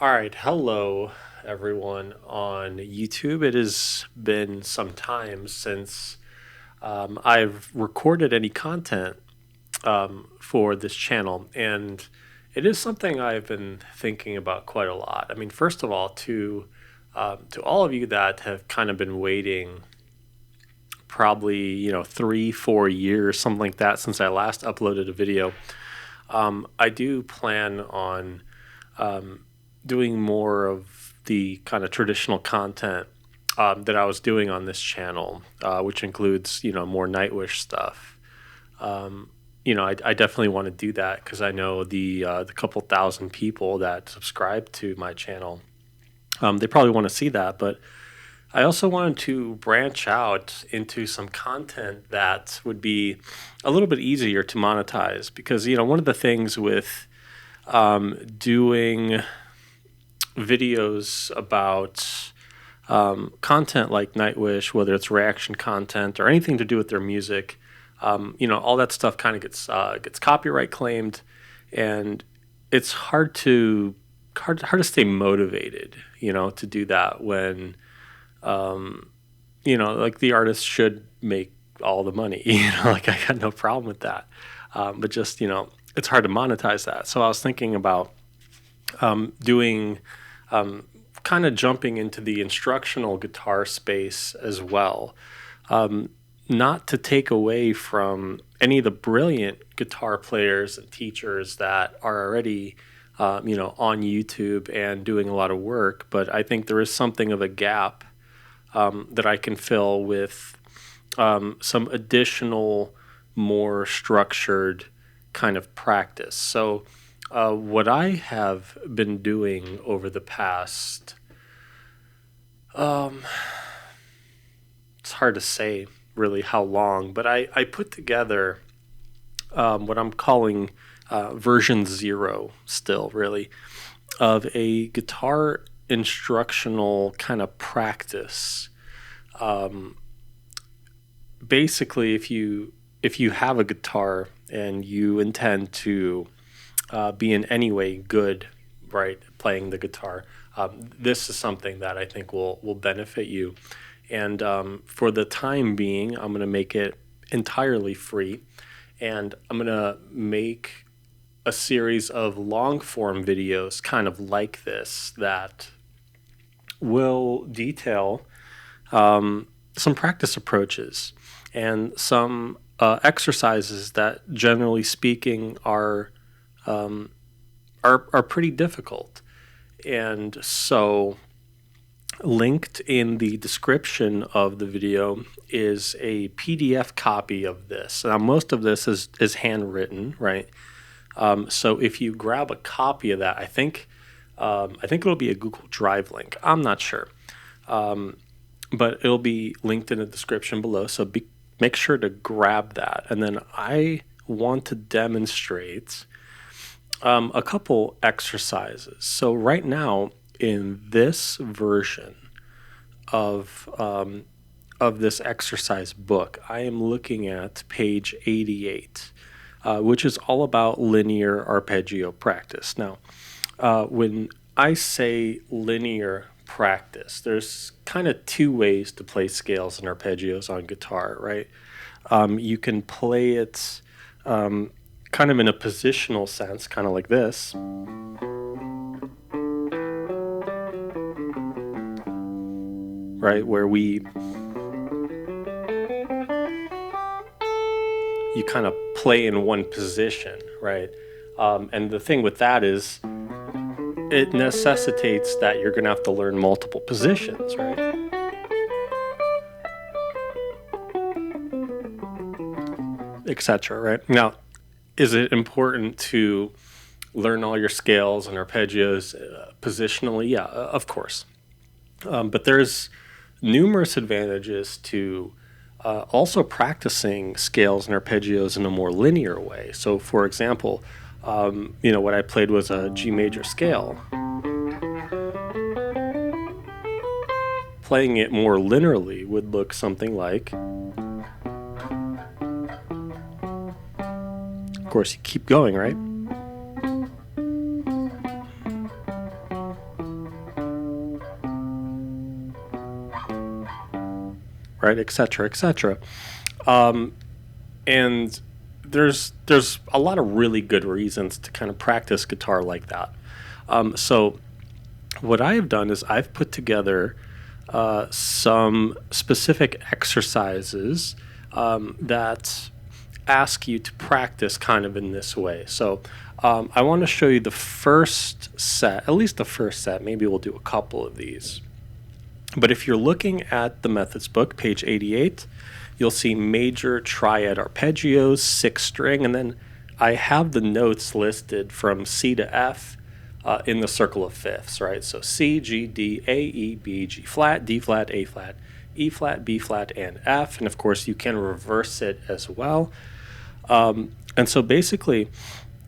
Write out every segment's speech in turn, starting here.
All right, hello everyone on YouTube. It has been some time since I've recorded any content for this channel, and it is something I've been thinking about quite a lot. I mean, first of all, to all of you that have kind of been waiting, probably 3-4 years, something like that, since I last uploaded a video. I do plan on doing more of the kind of traditional content that I was doing on this channel, which includes more Nightwish stuff. I definitely want to do that because I know the couple thousand people that subscribe to my channel, they probably want to see that. But I also wanted to branch out into some content that would be a little bit easier to monetize because one of the things with doing videos about content like Nightwish, whether it's reaction content or anything to do with their music, all that stuff kind of gets copyright claimed, and it's hard to stay motivated, to do that when, like the artist should make all the money. Like I got no problem with that, but just it's hard to monetize that. So I was thinking about doing kind of jumping into the instructional guitar space as well. Not to take away from any of the brilliant guitar players and teachers that are already, on YouTube and doing a lot of work, but I think there is something of a gap that I can fill with some additional, more structured kind of practice. So what I have been doing over the past, it's hard to say really how long, but I put together what I'm calling version 0 still, really, of a guitar instructional kind of practice. Basically, if you have a guitar and you intend to be in any way good, right, playing the guitar, this is something that I think will benefit you. And for the time being, I'm going to make it entirely free, and I'm going to make a series of long form videos kind of like this that will detail some practice approaches and some exercises that, generally speaking, are pretty difficult. And so linked in the description of the video is a PDF copy of this. Now, most of this is handwritten, right? So if you grab a copy of that, I think it'll be a Google Drive link. I'm not sure, but it'll be linked in the description below. So make sure to grab that. And then I want to demonstrate a couple exercises. So right now in this version of this exercise book, I am looking at page 88, which is all about linear arpeggio practice. Now, when I say linear practice, there's kind of two ways to play scales and arpeggios on guitar, right? You can play it kind of in a positional sense, kind of like this, right, where you kind of play in one position, right? And the thing with that is it necessitates that you're going to have to learn multiple positions, right? Etc. Right? Now, is it important to learn all your scales and arpeggios positionally? Yeah, of course. But there's numerous advantages to also practicing scales and arpeggios in a more linear way. So, for example, what I played was a G major scale. Playing it more linearly would look something like, of course, you keep going, right? right, etc., etc. And there's a lot of really good reasons to kind of practice guitar like that. So what I have done is I've put together some specific exercises that ask you to practice kind of in this way. So I want to show you the first set, at least the first set. Maybe we'll do a couple of these. But if you're looking at the methods book, page 88, you'll see major triad arpeggios, 6-string, and then I have the notes listed from C to F in the circle of fifths, right? So C, G, D, A, E, B, G flat, D flat, A flat, E flat, B flat, and F. And of course, you can reverse it as well. And so basically,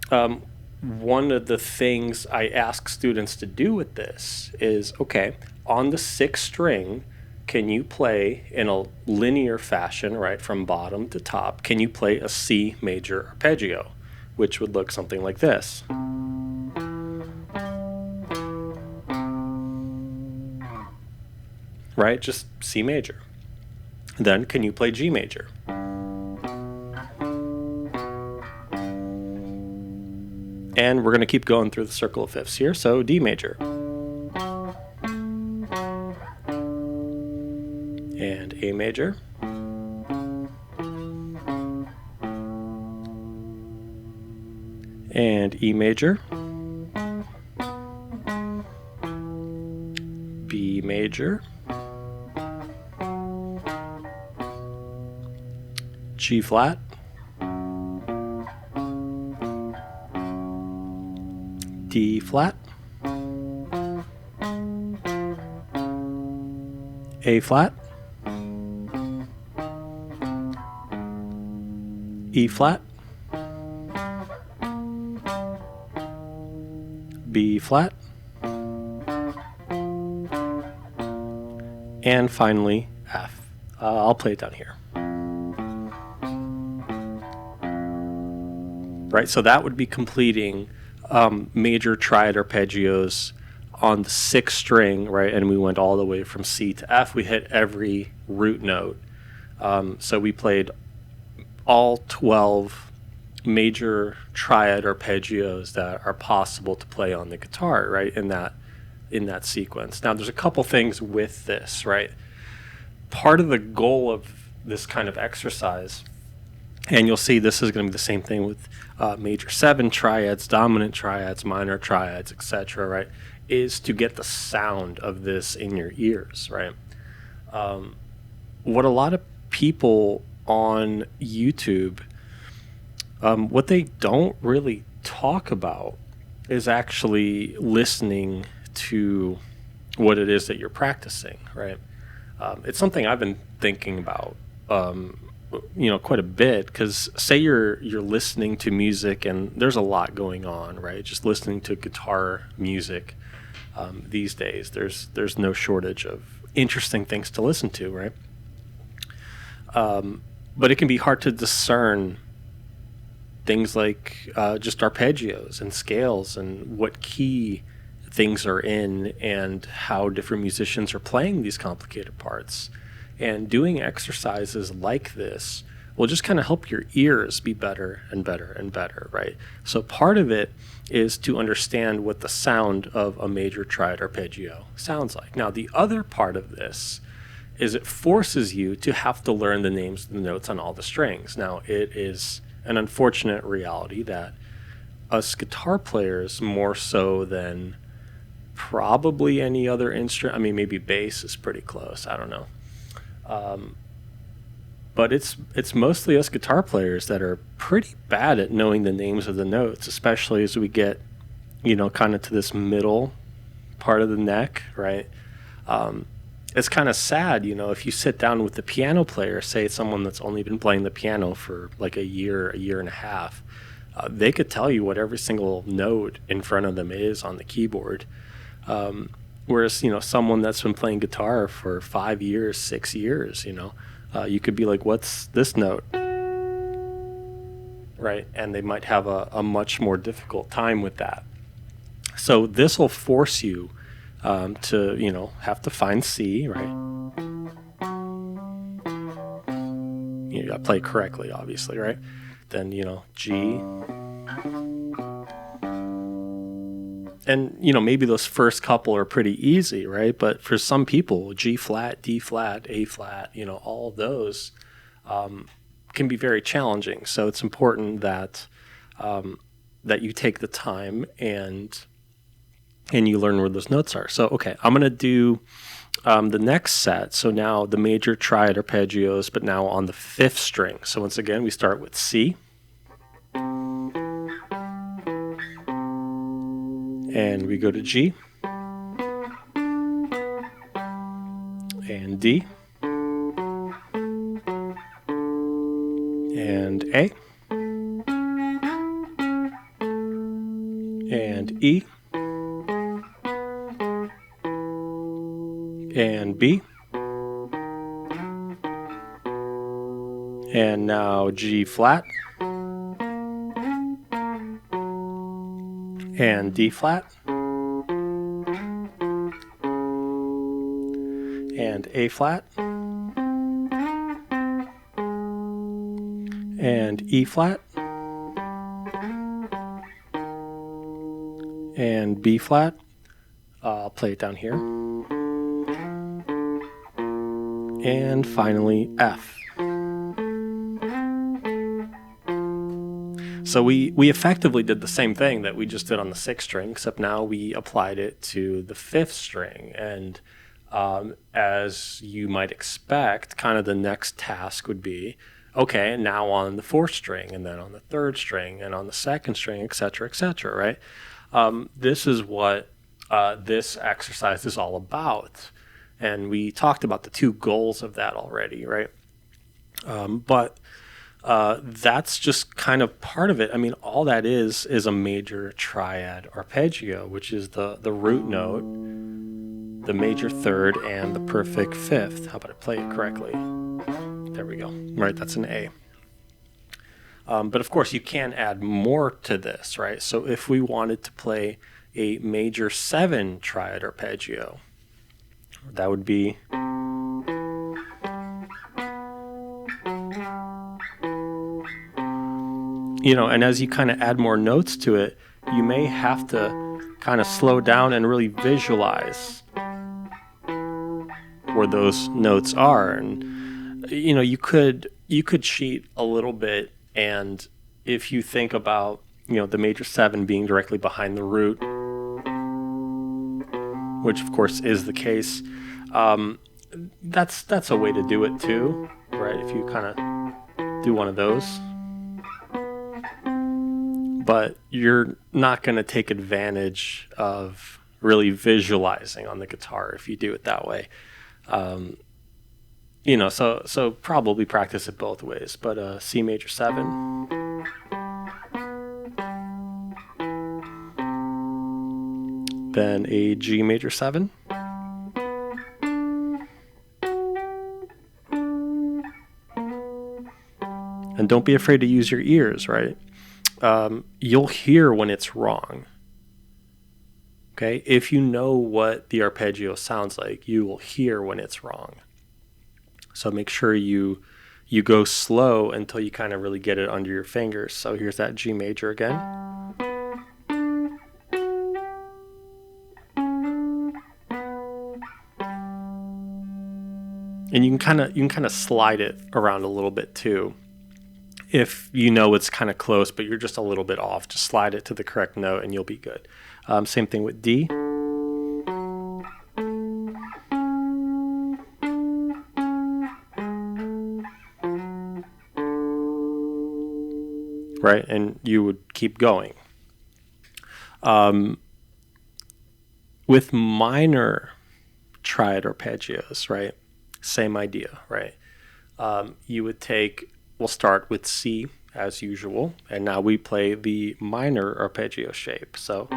one of the things I ask students to do with this is, okay, on the 6th string, can you play in a linear fashion, right, from bottom to top? Can you play a C major arpeggio, which would look something like this? Right, just C major. Then can you play G major? And we're going to keep going through the circle of fifths here. So D major. And A major. And E major. B major. G flat. D flat, A flat, E flat, B flat, and finally F. I'll play it down here. Right, so that would be completing major triad arpeggios on the 6th string, right? And we went all the way from C to F. We hit every root note. So we played all 12 major triad arpeggios that are possible to play on the guitar, right? In that sequence. Now, there's a couple things with this, right? Part of the goal of this kind of exercise, and you'll see this is going to be the same thing with major 7 triads, dominant triads, minor triads, etc., right, is to get the sound of this in your ears, right? What a lot of people on YouTube, what they don't really talk about is actually listening to what it is that you're practicing, right? It's something I've been thinking about quite a bit, because say you're listening to music and there's a lot going on, right? Just listening to guitar music these days, there's no shortage of interesting things to listen to, right? But it can be hard to discern things like just arpeggios and scales and what key things are in and how different musicians are playing these complicated parts. And doing exercises like this will just kind of help your ears be better and better and better, right? So part of it is to understand what the sound of a major triad arpeggio sounds like. Now, the other part of this is it forces you to have to learn the names of the notes on all the strings. Now, it is an unfortunate reality that us guitar players, more so than probably any other instrument, I mean, maybe bass is pretty close, I don't know. But it's mostly us guitar players that are pretty bad at knowing the names of the notes, especially as we get, kind of to this middle part of the neck, right? It's kind of sad, if you sit down with the piano player, say someone that's only been playing the piano for like a year and a half, they could tell you what every single note in front of them is on the keyboard. Whereas, someone that's been playing guitar for 5 years, 6 years, you could be like, what's this note? Right? And they might have a much more difficult time with that. So this will force you to, have to find C, right? you gotta play it correctly, obviously, right? Then, you know, G. And, you know, maybe those first couple are pretty easy, right? But for some people, G flat, D flat, A flat, you know, all of those can be very challenging. So it's important that that you take the time and you learn where those notes are. So, okay, I'm going to do the next set. So now the major triad arpeggios, but now on the 5th string. So once again, we start with C. And we go to G. And D. And A. And E. And B. And now G flat. And D flat. And A flat. And E flat. And B flat. I'll play it down here. And finally F. So we effectively did the same thing that we just did on the 6th string, except now we applied it to the 5th string. And as you might expect, kind of the next task would be, okay, now on the 4th string, and then on the 3rd string, and on the 2nd string, etc., right? This is what this exercise is all about. And we talked about the 2 goals of that already, right? But that's just kind of part of it. I mean, all that is a major triad arpeggio, which is the root note, the major 3rd, and the perfect 5th. How about I play it correctly? There we go. Right, that's an A. But of course, you can add more to this, right? So if we wanted to play a major 7 triad arpeggio, that would be... You know, and as you kind of add more notes to it, you may have to kind of slow down and really visualize where those notes are. And, you know, you could cheat a little bit, and if you think about, you know, the major 7 being directly behind the root, which of course is the case, that's a way to do it too, right? If you kind of do one of those. But you're not going to take advantage of really visualizing on the guitar if you do it that way. You know, so probably practice it both ways. But C major 7. Then a G major 7. And don't be afraid to use your ears, right? You'll hear when it's wrong. Okay, if you know what the arpeggio sounds like, you will hear when it's wrong. So make sure you go slow until you kind of really get it under your fingers. So here's that G major again. And you can kind of slide it around a little bit too. If you know it's kind of close, but you're just a little bit off, just slide it to the correct note and you'll be good. Same thing with D. Right, and you would keep going. With minor triad arpeggios, right, same idea, right? You would take... We'll start with C as usual, and now we play the minor arpeggio shape. So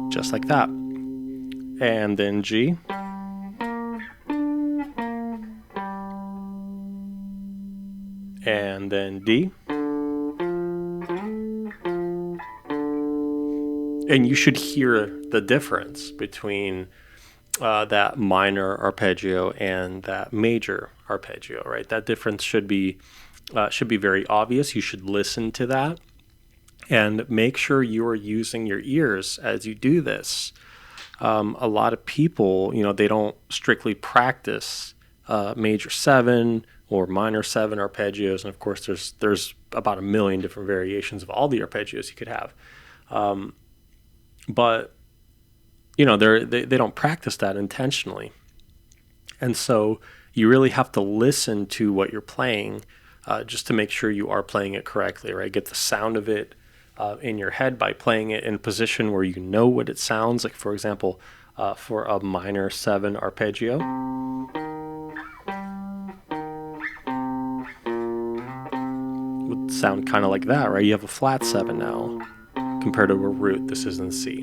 just like that. And then G. And then D. And you should hear the difference between that minor arpeggio and that major arpeggio, right? That difference should be very obvious. You should listen to that and make sure you are using your ears as you do this. A lot of people, they don't strictly practice major 7 or minor 7 arpeggios, and of course there's about a million different variations of all the arpeggios you could have. But they don't practice that intentionally, and so you really have to listen to what you're playing just to make sure you are playing it correctly, right? Get the sound of it in your head by playing it in a position where you know what it sounds like. For example, for a minor 7 arpeggio, would sound kind of like that, right? You have a flat 7 now compared to a root. This is in C.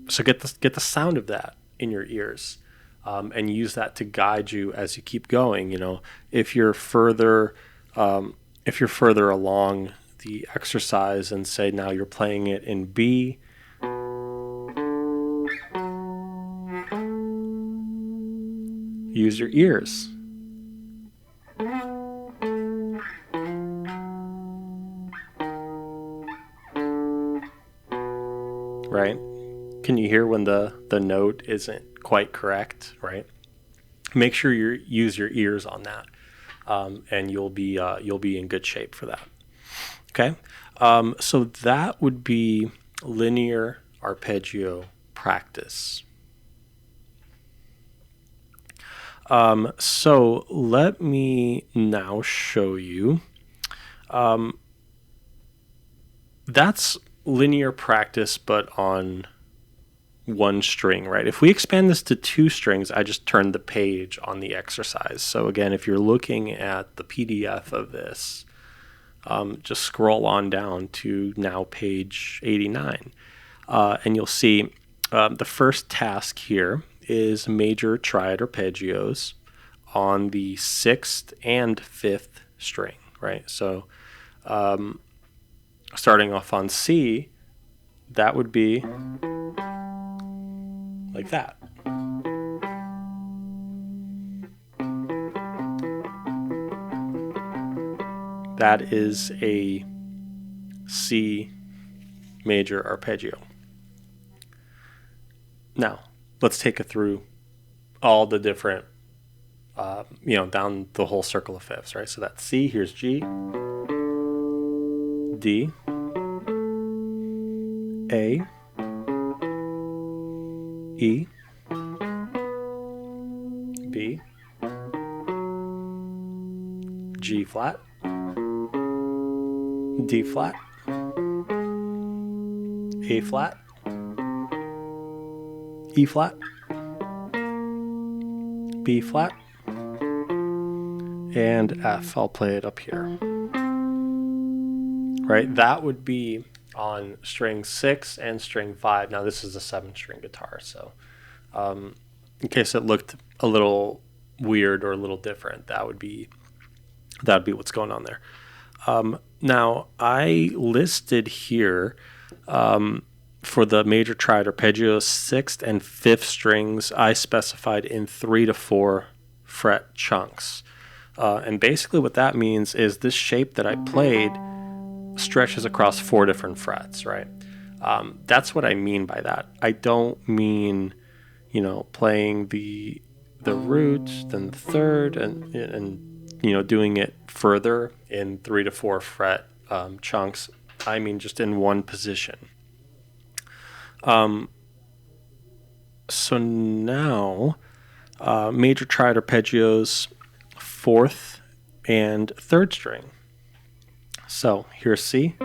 So get the sound of that in your ears, and use that to guide you as you keep going. If you're further along the exercise and say now you're playing it in B, use your ears. Right? Can you hear when the note isn't quite correct, right? Make sure you use your ears on that, and you'll be in good shape for that. Okay, so that would be linear arpeggio practice. So let me now show you. That's linear practice, but on one string, right? If we expand this to 2 strings, I just turned the page on the exercise. So again, if you're looking at the PDF of this, just scroll on down to now page 89, and you'll see the first task here is major triad arpeggios on the 6th and 5th string, right? So starting off on C, that would be like that. That is a C major arpeggio. Now, let's take it through all the different, down the whole circle of fifths, right? So that's C, here's G, D, A, E, B, G flat, D flat, A flat, E flat, B flat, and F. I'll play it up here. Right, that would be on string 6 and string 5. Now this is a 7-string guitar, so in case it looked a little weird or a little different, that'd be what's going on there. Now I listed here for the major triad arpeggio 6th and 5th strings, I specified in 3 to 4 fret chunks, and basically what that means is this shape that I played stretches across 4 different frets, right? That's what I mean by that. I don't mean, playing the root, then the 3rd, and doing it further in 3 to 4 fret chunks. I mean just in one position. So now, major triad arpeggios 4th and 3rd string. So here's C,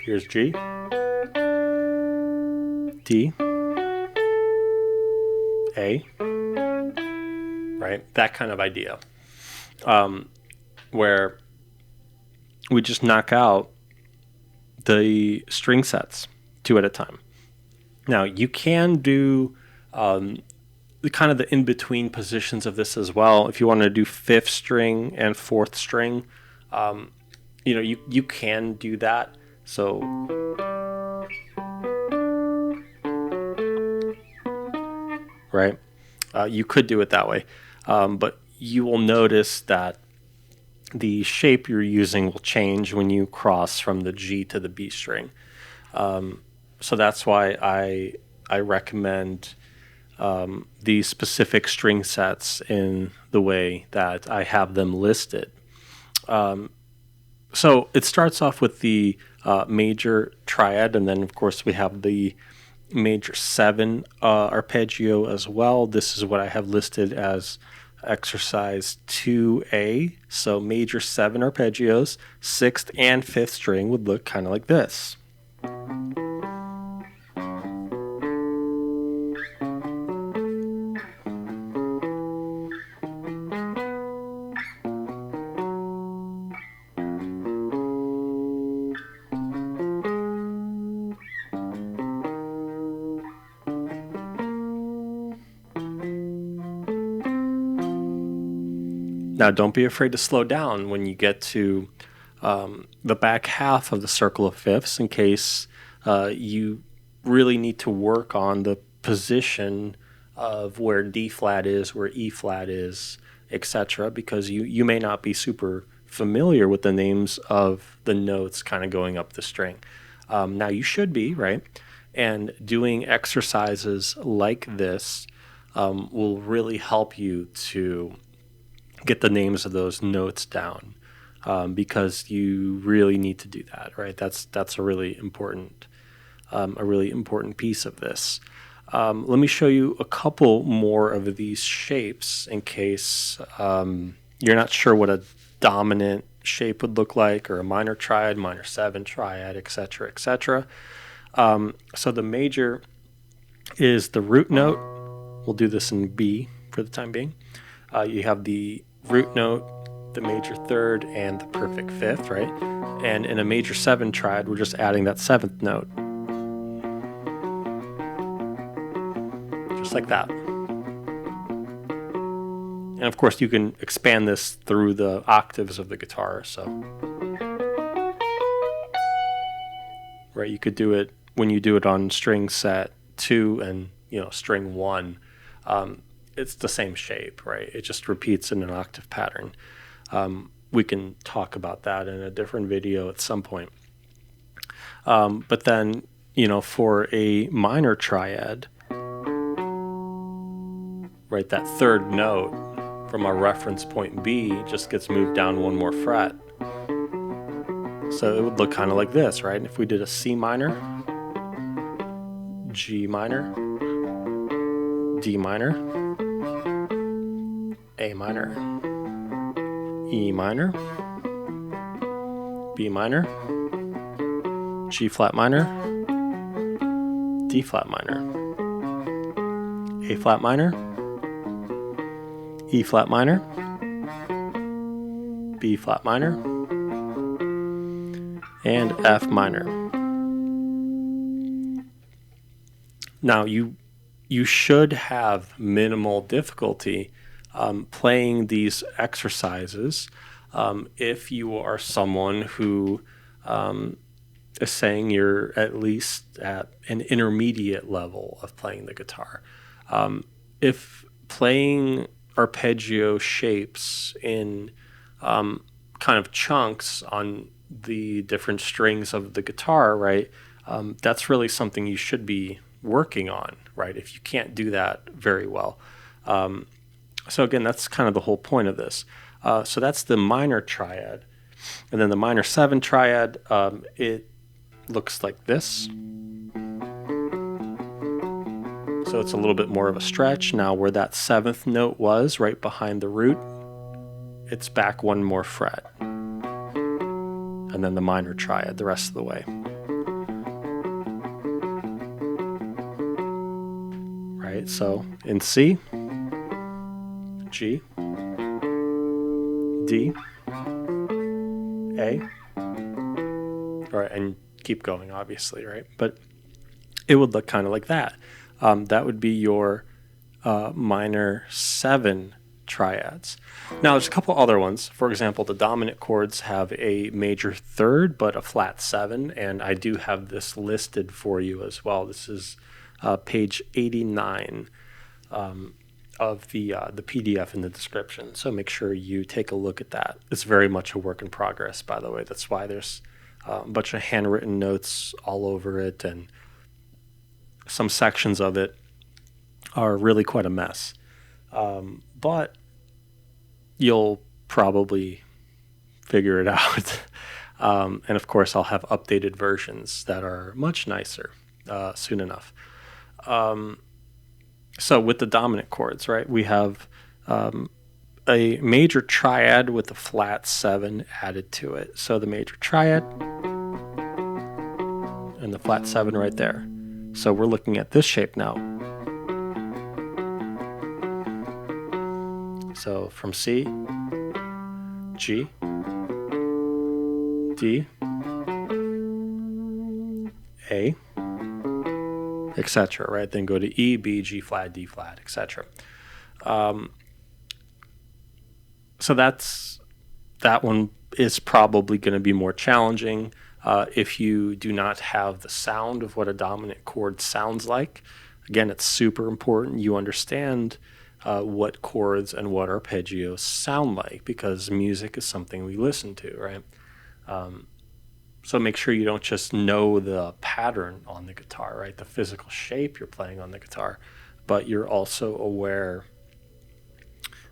here's G, D, A, right? That kind of idea, where we just knock out the string sets 2 at a time. Now you can do kind of the in-between positions of this as well. If you want to do 5th string and 4th string, you know, you can do that. So right, you could do it that way, but you will notice that the shape you're using will change when you cross from the G to the B string. So that's why I recommend these specific string sets in the way that I have them listed. So it starts off with the major triad, and then of course we have the major 7 arpeggio as well. This is what I have listed as exercise 2A. So major 7 arpeggios, 6th and 5th string would look kind of like this. Now, don't be afraid to slow down when you get to the back half of the circle of fifths, in case you really need to work on the position of where D flat is, where E flat is, etc., because you may not be super familiar with the names of the notes kind of going up the string. Now, you should be, right? And doing exercises like this will really help you to get the names of those notes down, because you really need to do that, right? That's a really important piece of this. Let me show you a couple more of these shapes in case you're not sure what a dominant shape would look like, or a minor triad, minor 7 triad, etc., etc. So the major is the root note. We'll do this in B for the time being. You have the root note, the major 3rd, and the perfect 5th, right? And in a major 7 triad, we're just adding that 7th note. Just like that. And of course, you can expand this through the octaves of the guitar. So, right, you could do it when you do it on string set 2 and string 1. It's the same shape, right? It just repeats in an octave pattern. We can talk about that in a different video at some point. But then, for a minor triad, right, that 3rd note from our reference point B just gets moved down 1 more fret. So it would look kind of like this, right? If we did a C minor, G minor, D minor, A minor, E minor, B minor, G flat minor, D flat minor, A flat minor, E flat minor, B flat minor, and F minor. Now you should have minimal difficulty playing these exercises if you are someone who is saying you're at least at an intermediate level of playing the guitar. If playing arpeggio shapes in kind of chunks on the different strings of the guitar, right, that's really something you should be working on, right, if you can't do that very well. So again, that's kind of the whole point of this. So that's the minor triad. And then the minor 7 triad, it looks like this. So it's a little bit more of a stretch. Now where that 7th note was, right behind the root, it's back 1 more fret. And then the minor triad the rest of the way. Right, so in C, G, D, A, all right, and keep going, obviously, right? But it would look kind of like that. That would be your minor 7 triads. Now, there's a couple other ones. For example, the dominant chords have a major third, but a flat 7, and I do have this listed for you as well. This is page 89 of the PDF in the description, so make sure you take a look at that. It's very much a work in progress, by the way. That's why there's a bunch of handwritten notes all over it, and some sections of it are really quite a mess. But you'll probably figure it out. And of course, I'll have updated versions that are much nicer soon enough. So with the dominant chords, right, we have a major triad with a flat 7 added to it. So the major triad and the flat 7 right there. So we're looking at this shape now. So from C, G, D, A, etc. Right? Then go to E, B, G flat, D flat, etc. So that one is probably going to be more challenging if you do not have the sound of what a dominant chord sounds like. Again, it's super important you understand what chords and what arpeggios sound like, because music is something we listen to, right? So make sure you don't just know the pattern on the guitar, right? The physical shape you're playing on the guitar, but you're also aware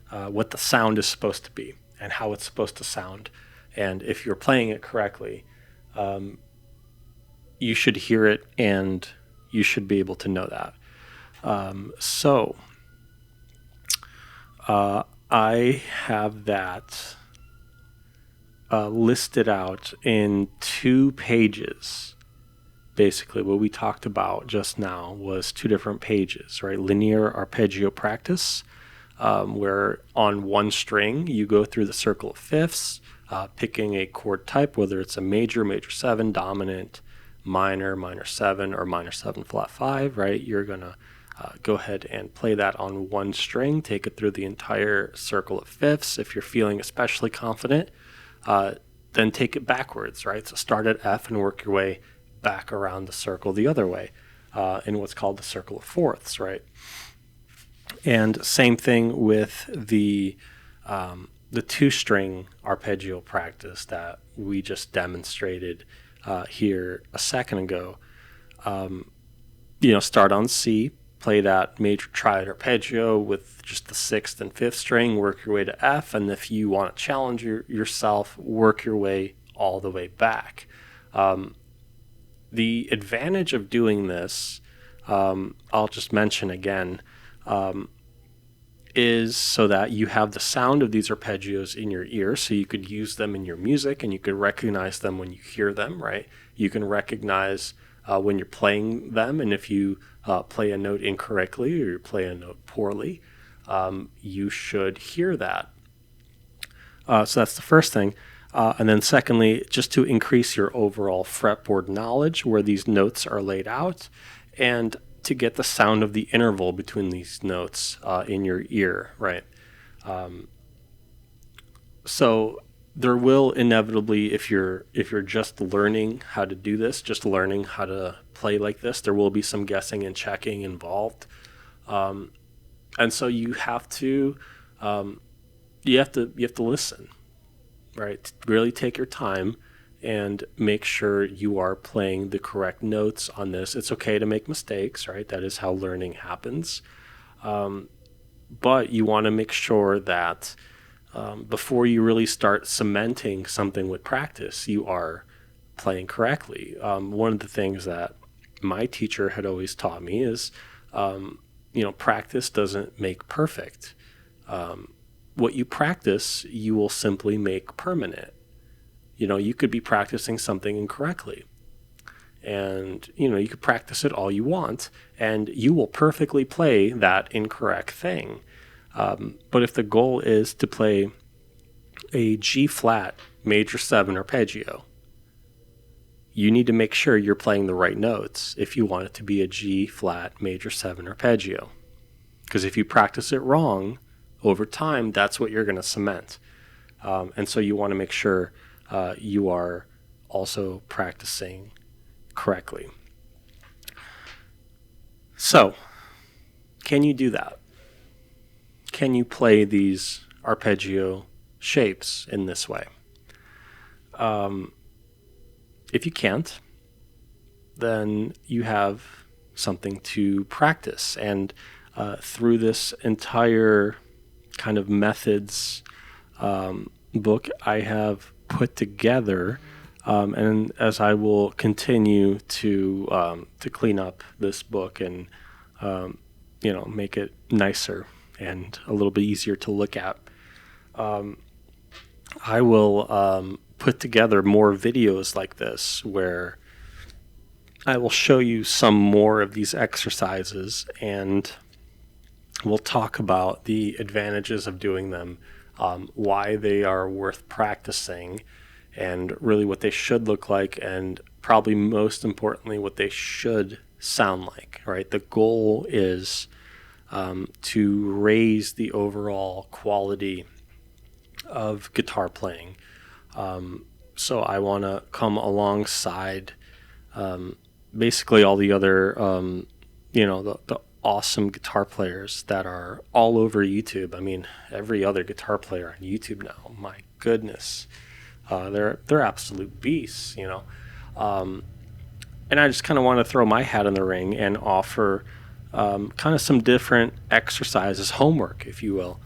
what the sound is supposed to be and how it's supposed to sound. And if you're playing it correctly, you should hear it and you should be able to know that. I have that listed out in 2 pages. Basically, what we talked about just now was 2 different pages, right? Linear arpeggio practice, where on one string you go through the circle of fifths, picking a chord type, whether it's a major, major 7, dominant, minor, minor 7, or minor 7 flat 5, right? You're going to go ahead and play that on one string, take it through the entire circle of fifths. If you're feeling especially confident, then take it backwards, right? So start at F and work your way back around the circle the other way in what's called the circle of fourths, right? And same thing with the 2-string arpeggio practice that we just demonstrated here a second ago. Start on C, play that major triad arpeggio with just the 6th and 5th string, work your way to F, and if you want to challenge yourself, work your way all the way back. The advantage of doing this, I'll just mention again, is so that you have the sound of these arpeggios in your ear, so you could use them in your music and you could recognize them when you hear them, right? You can recognize when you're playing them, and if you play a note incorrectly or you play a note poorly, you should hear that. So that's the first thing. And then secondly, just to increase your overall fretboard knowledge where these notes are laid out, and to get the sound of the interval between these notes in your ear, right? So there will inevitably, if you're just learning how to do this, just learning how to play like this, there will be some guessing and checking involved, and so you have to listen, right? Really take your time and make sure you are playing the correct notes on this. It's okay to make mistakes, right? That is how learning happens, but you want to make sure that before you really start cementing something with practice, you are playing correctly. One of the things that my teacher had always taught me is, practice doesn't make perfect. What you practice, you will simply make permanent. You could be practicing something incorrectly, and, you could practice it all you want, and you will perfectly play that incorrect thing. But if the goal is to play a G flat major 7 arpeggio, you need to make sure you're playing the right notes if you want it to be a G flat major 7 arpeggio. Because if you practice it wrong over time, that's what you're going to cement. And so you want to make sure you are also practicing correctly. So, can you do that? Can you play these arpeggio shapes in this way? If you can't, then you have something to practice. And through this entire kind of methods book, I have put together, and as I will continue to clean up this book and make it nicer and a little bit easier to look at, I will put together more videos like this where I will show you some more of these exercises, and we'll talk about the advantages of doing them, why they are worth practicing, and really what they should look like, and probably most importantly, what they should sound like, right? The goal is to raise the overall quality of guitar playing. So I want to come alongside basically all the other, the awesome guitar players that are all over YouTube. I mean, every other guitar player on YouTube now, my goodness, they're absolute beasts, and I just kind of want to throw my hat in the ring and offer kind of some different exercises, homework, if you will,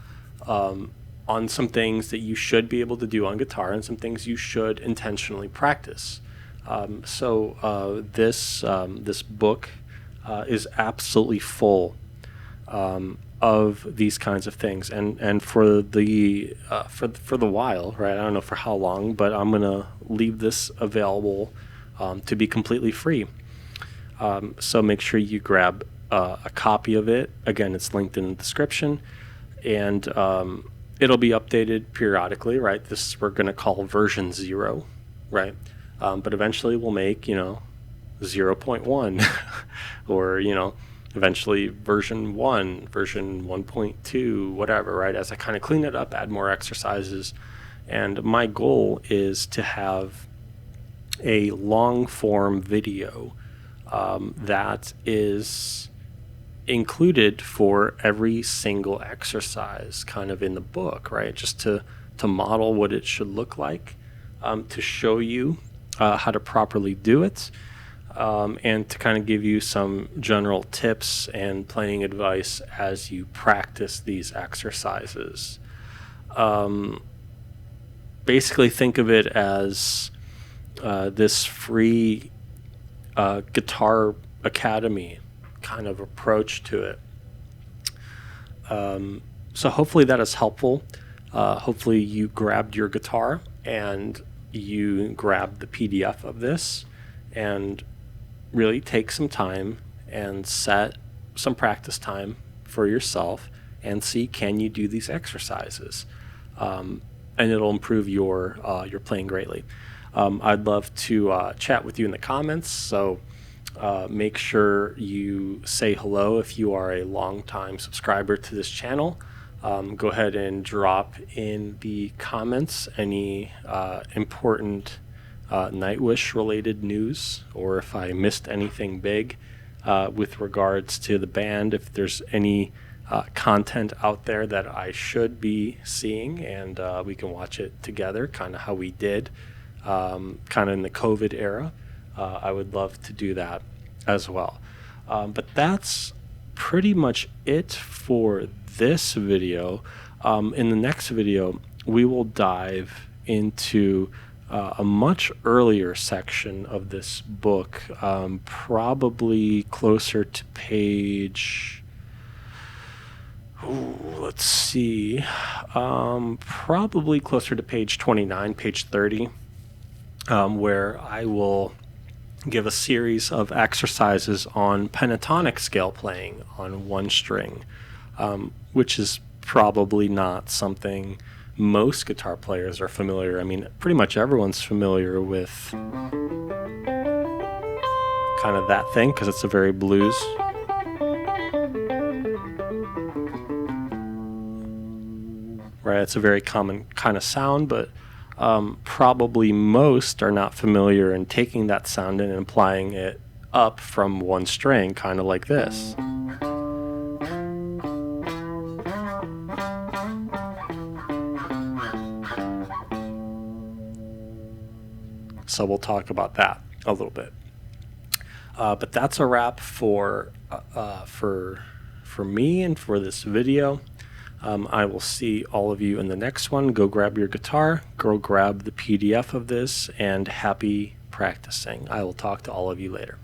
on some things that you should be able to do on guitar and some things you should intentionally practice. So this book is absolutely full of these kinds of things, and for the while, right? I don't know for how long, but I'm gonna leave this available to be completely free. So make sure you grab a copy of it. Again, it's linked in the description, and it'll be updated periodically, right? This we're gonna call version 0, right? But eventually we'll make 0.1 or eventually version 1, version 1.2, whatever, right? As I kind of clean it up, add more exercises. And my goal is to have a long form video that is included for every single exercise kind of in the book, right? Just to model what it should look like, to show you how to properly do it, and to kind of give you some general tips and playing advice as you practice these exercises. Basically, think of it as this free guitar academy kind of approach to it. So hopefully that is helpful. Hopefully you grabbed your guitar and you grabbed the PDF of this and really take some time and set some practice time for yourself and see, can you do these exercises? And it'll improve your playing greatly. I'd love to chat with you in the comments, so make sure you say hello if you are a longtime subscriber to this channel. Go ahead and drop in the comments any important Nightwish related news, or if I missed anything big with regards to the band, if there's any content out there that I should be seeing, and we can watch it together, kind of how we did kind of in the COVID era. I would love to do that as well. But that's pretty much it for this video. In the next video, we will dive into a much earlier section of this book, probably closer to page, let's see, probably closer to page 29, page 30, where I will give a series of exercises on pentatonic scale playing on one string, which is probably not something most guitar players are familiar. I mean, pretty much everyone's familiar with kind of that thing because it's a very blues Right, it's a very common kind of sound, but probably most are not familiar in taking that sound and applying it up from one string, kind of like this. So we'll talk about that a little bit. But that's a wrap for me and for this video. I will see all of you in the next one. Go grab your guitar, go grab the PDF of this, and happy practicing. I will talk to all of you later.